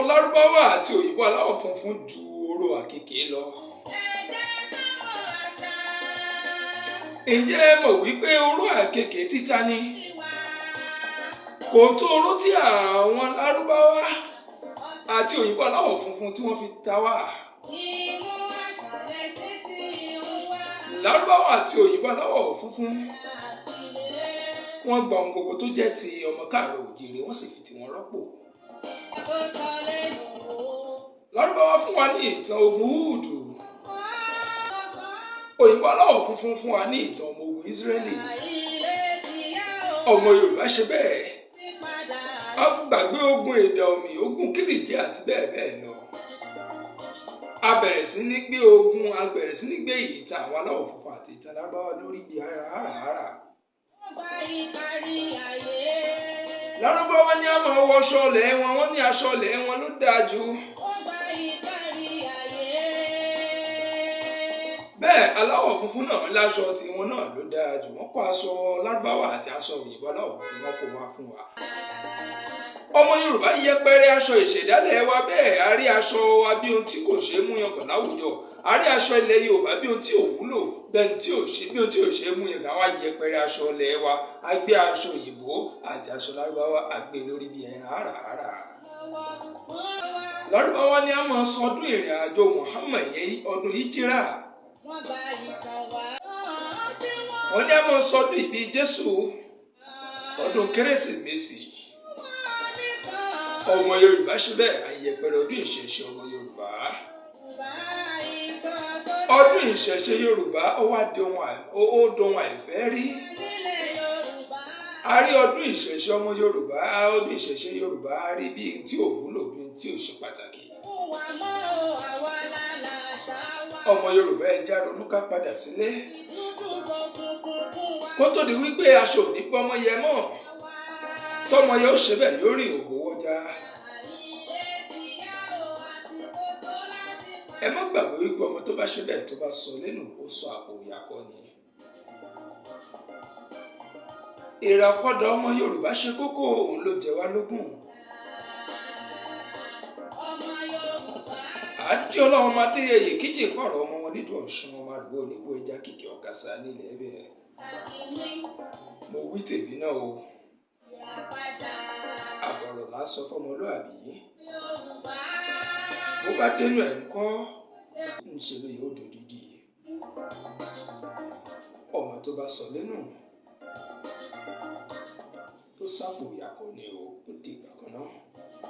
Lárúbáwá àti òyìnbó aláwọ̀ funfun ju oró àkekè lọ. Ǹjẹ́ ẹ mọ̀ wípé oró àkekè títa ni? Kò tó oró tí àwọn Lárúbáwá àti òyìnbó aláwọ̀ funfun tí wọ́n fi ta wá. Lárúbáwá àti òyìnbó aláwọ̀ funfun wọ́n gba ohun gbogbo tó jẹ́ ti ọmọ káàárọ̀ oòjíire wọ́n sì fi tiwọn rọ́pò. Lárúbáwá fún wa ní ìtàn ogun Húùdù. Òyìnbó aláwọ̀ funfun fún wa ní ìtàn ọmọ ogun Ísírẹ́lì. Ọmọ Yorùbá ṣe bẹ́ẹ̀. A gbàgbé ogun èdè omi, ogun Kírìjí àti bẹ́ẹ̀ bẹ́ẹ̀ lọ. A bẹ̀rẹ̀ sí ní gbé ogun, a bẹ̀rẹ̀ sí ní gbé ìtàn àwọn aláwọ̀ funfun àti ìtàn Lárúbáwá lórí bí háràhárà. Lárúbáwá ní a máa wọ aṣọ ilẹ̀ wọn, wọ́n ní aṣọ ilẹ̀ wọn ló dáa jù. Bẹ́ẹ̀ aláwọ̀ funfun náà láṣọ tiwọn náà ló dáa jù. Wọ́n kó aṣọ Lárúbáwá àti aṣọ òyìnbó aláwọ̀ funfun wọn kó wá fún wa. Ọmọ Yorùbá yẹpẹrẹ aṣọ ìṣẹ̀dálẹ̀ wa bẹ́ẹ̀. A rí aṣọ wa bí ohun tí kò ṣe é mú yangàn láwùjọ. A rí aṣọ ilẹ̀ Yorùbá bí ohun tí ò wúlò, bẹ́ẹ̀ tí ò ṣe bí ohun tí ò ṣe é mú yangàn. Àwa yẹpẹrẹ aṣọ ilẹ̀ wa. A gbé aṣọ òyìnbó àti aṣọ Lárúbáwá a gbé lórí bí ẹran háràhárà. Lárúbáwá ní a máa sọ ọdún ìrìn àjò Muhammad yẹn ọdún Híjírà. Wọ́n ní a máa sọ ọdún ìbí Jésù ọdún Kérésìmesì. Ọmọ Yorùbá ṣe bẹ́ẹ̀ àyẹ̀pẹ̀rẹ ọdún ìṣẹ̀ṣe ọmọ Yorùbá. Ọdún ìṣẹ̀ṣe Yorùbá ó wá dohun àìfẹ́ rí. A rí ọdún ìṣẹ̀ṣe ọmọ Yorùbá, ọdún ìṣẹ̀ṣe Yorùbá a rí bí tí ò wúlò bí tí ò ṣe pàtàkì. Ọmọ Yorùbá ẹ já ronú ká padà sílé. Kó tó di wípé aṣọ òní bọ́mọ yẹ mọ́. Tọ́mọ yẹ ó ṣe bẹ́ẹ̀ yóò rìn òwò wọjà. Ẹ má gbàgbé wípé ọmọ tó bá ṣe bẹ́ẹ̀ tó bá sọ lẹ́nu ó sọ àpò ìyàkọ́ ni. Ìràpadà ọmọ Yorùbá ṣe kókó, òun ló jẹ wá lógún. Àdéọlá ọmọ Adéyẹyè kíjì pààrọ̀ ọmọ wọn nídùú Ọ̀ṣun ọmọ àdúgbò onígbò ẹja kìkì ọ̀kasà nílẹ̀ ẹ̀bẹ̀. Mo wí tèmi náà o. Àbọ̀rọ̀ máa sọ fọmọlúàbí. Bó bá dénú ẹ̀ ń kọ́, ń ṣe ló yóò dòdìdì. Ọmọ tó bá sọ lẹ́nu tó sápò ìyàkọ́ ni o, ó di ìgbà kan náà.